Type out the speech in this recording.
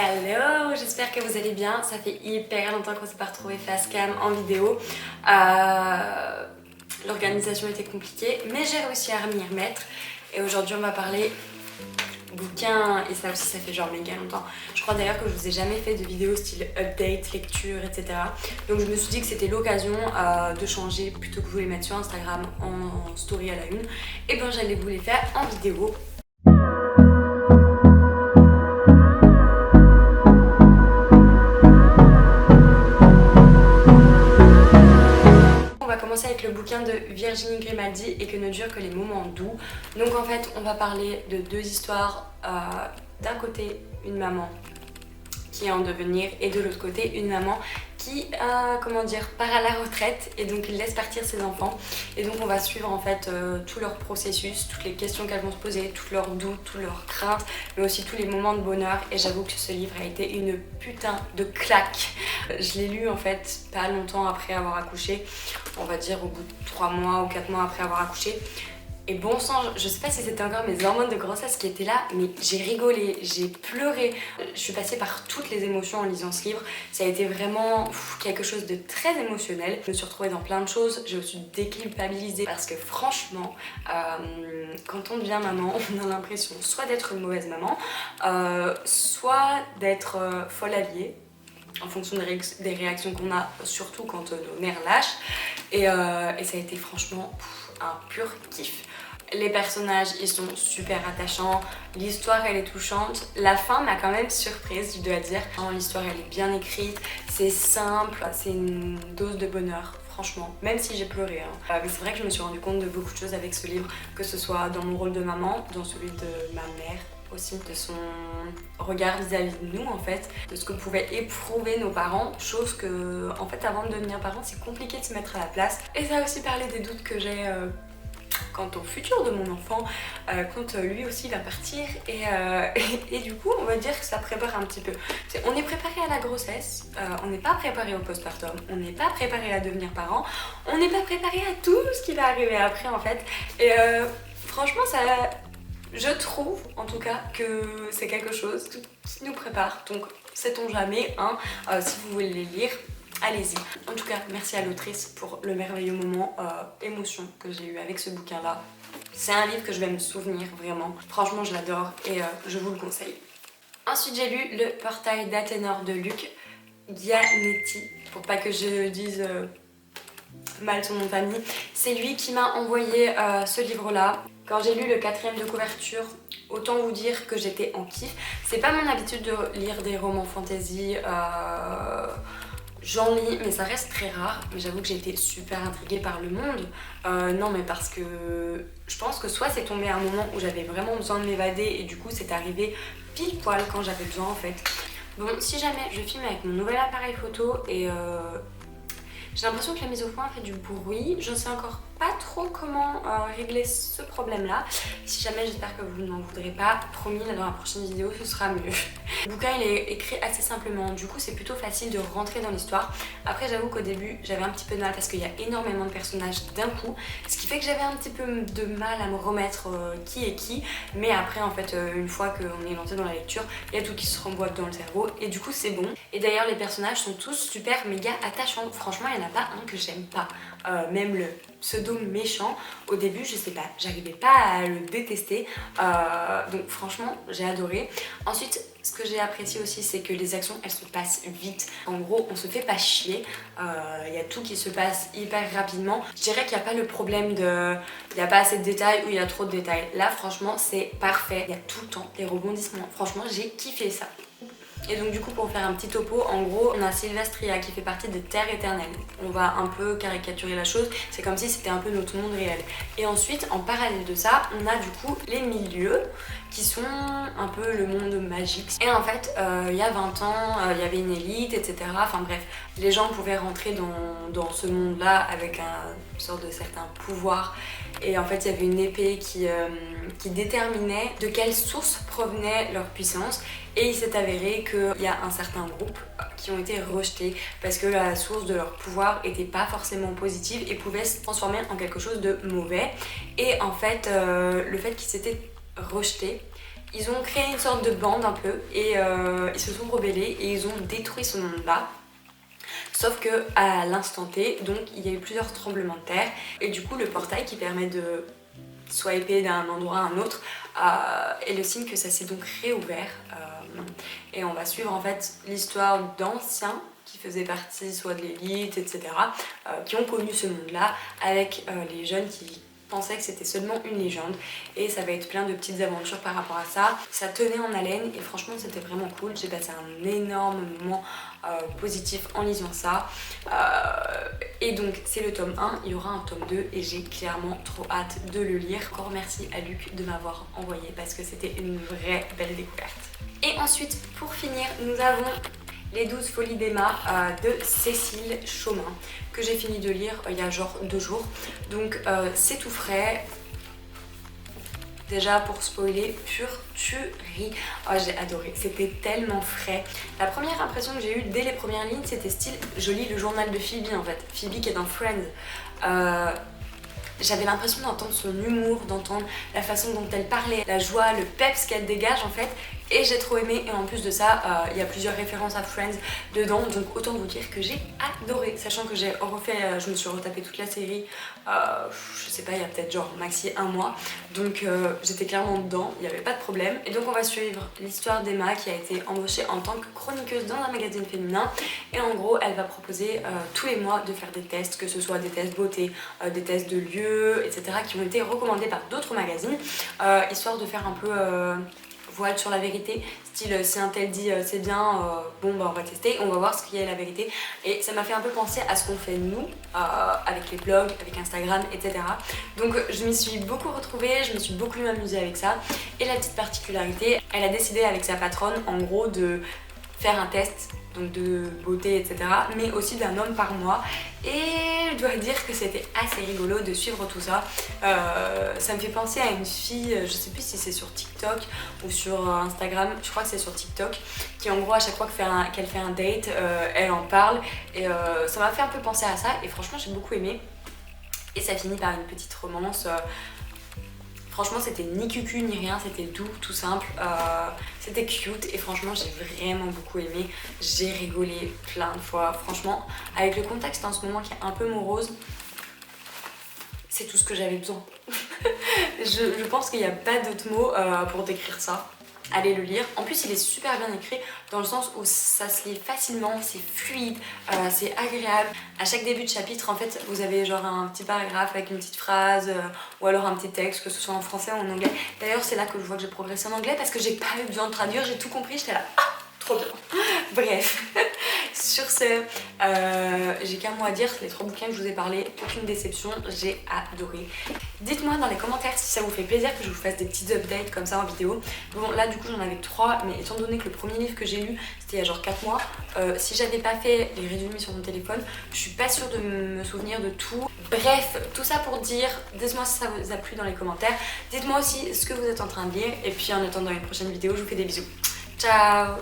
Hello, j'espère que vous allez bien. Ça fait hyper longtemps qu'on s'est pas retrouvé face cam en vidéo. L'organisation était compliquée, mais j'ai réussi à m'y remettre. Et aujourd'hui, on va parler bouquins, et ça aussi, ça fait genre méga longtemps. Je crois d'ailleurs que je vous ai jamais fait de vidéo style update, lecture, etc. Donc je me suis dit que c'était l'occasion de changer, plutôt que vous les mettre sur Instagram en story à la une. Et bien j'allais vous les faire en vidéo. Avec le bouquin de Virginie Grimaldi et que ne durent que les moments doux. Donc en fait on va parler de deux histoires, d'un côté une maman qui est en devenir et de l'autre côté une maman qui part à la retraite et donc laisse partir ses enfants. Et donc on va suivre en fait tout leur processus, toutes les questions qu'elles vont se poser, tous leurs doutes, toutes leurs craintes, mais aussi tous les moments de bonheur. Et j'avoue que ce livre a été une putain de claque. Je l'ai lu en fait pas longtemps après avoir accouché, on va dire au bout de 3 mois ou 4 mois après avoir accouché. Et bon sang, je sais pas si c'était encore mes hormones de grossesse qui étaient là, mais j'ai rigolé, j'ai pleuré. Je suis passée par toutes les émotions en lisant ce livre. Ça a été vraiment quelque chose de très émotionnel. Je me suis retrouvée dans plein de choses, j'ai aussi déculpabilisé parce que franchement, quand on devient maman, on a l'impression soit d'être une mauvaise maman, soit d'être folle alliée, en fonction des réactions qu'on a, surtout quand nos nerfs lâchent. Et ça a été franchement un pur kiff. Les personnages, ils sont super attachants, l'histoire elle est touchante, la fin m'a quand même surprise, je dois dire. L'histoire elle est bien écrite, c'est simple, c'est une dose de bonheur, franchement, même si j'ai pleuré. Mais c'est vrai que je me suis rendu compte de beaucoup de choses avec ce livre, que ce soit dans mon rôle de maman, dans celui de ma mère, aussi de son regard vis-à-vis de nous en fait, de ce que pouvaient éprouver nos parents, chose que en fait avant de devenir parent c'est compliqué de se mettre à la place. Et ça a aussi parlé des doutes que j'ai quant au futur de mon enfant, quand lui aussi va partir et du coup on va dire que ça prépare un petit peu. On est préparé à la grossesse, on n'est pas préparé au postpartum, on n'est pas préparé à devenir parent, on n'est pas préparé à tout ce qui va arriver après en fait. Et franchement ça... Je trouve en tout cas que c'est quelque chose qui nous prépare, donc sait-on jamais, hein, si vous voulez les lire, allez-y. En tout cas, merci à l'autrice pour le merveilleux moment émotion que j'ai eu avec ce bouquin-là. C'est un livre que je vais me souvenir vraiment, franchement je l'adore et je vous le conseille. Ensuite j'ai lu Le portail d'Athénor de Luc Gianetti, pour pas que je dise... mal son nom de famille. C'est lui qui m'a envoyé ce livre-là. Quand j'ai lu le 4e de couverture, autant vous dire que j'étais en kiff. C'est pas mon habitude de lire des romans fantasy, j'en lis, mais ça reste très rare. Mais j'avoue que j'ai été super intriguée par le monde. Non, mais parce que je pense que soit c'est tombé à un moment où j'avais vraiment besoin de m'évader et du coup c'est arrivé pile poil quand j'avais besoin en fait. Bon, si jamais je filme avec mon nouvel appareil photo et j'ai l'impression que la mise au point fait du bruit. Je ne sais encore pas trop comment régler ce problème-là. Si jamais, j'espère que vous n'en voudrez pas. Promis, là, dans la prochaine vidéo, ce sera mieux. Le bouquin, il est écrit assez simplement. Du coup, c'est plutôt facile de rentrer dans l'histoire. Après, j'avoue qu'au début, j'avais un petit peu de mal parce qu'il y a énormément de personnages d'un coup. Ce qui fait que j'avais un petit peu de mal à me remettre qui est qui. Mais après, en fait, une fois qu'on est lancé dans la lecture, il y a tout qui se remboîte dans le cerveau. Et du coup, c'est bon. Et d'ailleurs, les personnages sont tous super méga attachants. Franchement, il n'y en a pas un que j'aime pas. Même le pseudo méchant, au début je sais pas, j'arrivais pas à le détester, donc franchement j'ai adoré. Ensuite ce que j'ai apprécié aussi c'est que les actions elles se passent vite, en gros on se fait pas chier, il y a tout qui se passe hyper rapidement. Je dirais qu'il n'y a pas le problème de il n'y a pas assez de détails ou il y a trop de détails, là franchement c'est parfait, il y a tout le temps des rebondissements, franchement j'ai kiffé ça. Et donc du coup pour faire un petit topo, en gros on a Sylvestria qui fait partie des Terres éternelles. On va un peu caricaturer la chose, c'est comme si c'était un peu notre monde réel. Et ensuite en parallèle de ça, on a du coup les milieux qui sont un peu le monde magique. Et en fait il y a 20 ans, il y avait une élite, etc. Enfin bref, les gens pouvaient rentrer dans ce monde là avec une sorte de certain pouvoir. Et en fait il y avait une épée qui déterminait de quelle source provenait leur puissance. Et il s'est avéré qu'il y a un certain groupe qui ont été rejetés parce que la source de leur pouvoir n'était pas forcément positive et pouvait se transformer en quelque chose de mauvais. Et en fait, le fait qu'ils s'étaient rejetés, Ils ont créé une sorte de bande un peu et ils se sont rebellés et ils ont détruit ce monde-là. Sauf que à l'instant T, donc il y a eu plusieurs tremblements de terre et du coup le portail qui permet de swiper d'un endroit à un autre est le signe que ça s'est donc réouvert. Et on va suivre en fait l'histoire d'anciens qui faisaient partie soit de l'élite, etc., qui ont connu ce monde-là avec les jeunes qui pensaient que c'était seulement une légende, et ça va être plein de petites aventures par rapport à ça. Ça tenait en haleine et franchement c'était vraiment cool. J'ai passé un énorme moment positif en lisant ça, et donc c'est le tome 1, il y aura un tome 2 et j'ai clairement trop hâte de le lire. Encore merci à Luc de m'avoir envoyé parce que c'était une vraie belle découverte. Et ensuite pour finir nous avons Les 12 folies d'Emma de Cécile Chaumin, que j'ai fini de lire il y a genre 2 jours. Donc c'est tout frais. Déjà pour spoiler, pure tuerie. Oh, j'ai adoré, c'était tellement frais. La première impression que j'ai eue dès les premières lignes, c'était style, je lis le journal de Phoebe en fait. Phoebe qui est dans Friends. J'avais l'impression d'entendre son humour, d'entendre la façon dont elle parlait, la joie, le peps qu'elle dégage en fait. Et j'ai trop aimé, et en plus de ça, il y a plusieurs références à Friends dedans, donc autant vous dire que j'ai adoré, sachant que j'ai refait, je me suis retapé toute la série, je sais pas, il y a peut-être genre maxi 1 mois, donc j'étais clairement dedans, il n'y avait pas de problème. Et donc on va suivre l'histoire d'Emma qui a été embauchée en tant que chroniqueuse dans un magazine féminin, et en gros elle va proposer tous les mois de faire des tests, que ce soit des tests beauté, des tests de lieux, etc., qui ont été recommandés par d'autres magazines, histoire de faire un peu voile sur la vérité, style si un tel dit c'est bien, bon bah on va tester, on va voir ce qu'il y a la vérité. Et ça m'a fait un peu penser à ce qu'on fait nous, avec les blogs, avec Instagram, etc. Donc je m'y suis beaucoup retrouvée, je me suis beaucoup amusée avec ça. Et la petite particularité, elle a décidé avec sa patronne en gros de faire un test donc de beauté, etc., mais aussi d'un homme par mois, et je dois dire que c'était assez rigolo de suivre tout ça. Ça me fait penser à une fille, je sais plus si c'est sur TikTok ou sur Instagram, je crois que c'est sur TikTok, qui en gros à chaque fois qu'elle fait un date, elle en parle, et ça m'a fait un peu penser à ça, et franchement j'ai beaucoup aimé. Et ça finit par une petite romance. Franchement c'était ni cucu ni rien, c'était doux, tout simple, c'était cute, et franchement j'ai vraiment beaucoup aimé, j'ai rigolé plein de fois. Franchement avec le contexte en ce moment qui est un peu morose, c'est tout ce que j'avais besoin. je pense qu'il n'y a pas d'autres mots pour décrire ça. Allez le lire. En plus il est super bien écrit dans le sens où ça se lit facilement, c'est fluide, c'est agréable. À chaque début de chapitre en fait vous avez genre un petit paragraphe avec une petite phrase, ou alors un petit texte, que ce soit en français ou en anglais. D'ailleurs c'est là que je vois que j'ai progressé en anglais parce que j'ai pas eu besoin de traduire, j'ai tout compris, j'étais là trop bien. Bref, sur ce, j'ai qu'un mot à dire, les 3 bouquins que je vous ai parlé, aucune déception, j'ai adoré. Dites-moi dans les commentaires si ça vous fait plaisir que je vous fasse des petites updates comme ça en vidéo. Bon là du coup j'en avais 3, mais étant donné que le premier livre que j'ai lu c'était il y a genre 4 mois, si j'avais pas fait les résumés sur mon téléphone, je suis pas sûre de me souvenir de tout. Bref, tout ça pour dire, dites-moi si ça vous a plu dans les commentaires, dites-moi aussi ce que vous êtes en train de lire, et puis en attendant une prochaine vidéo, je vous fais des bisous. Ciao!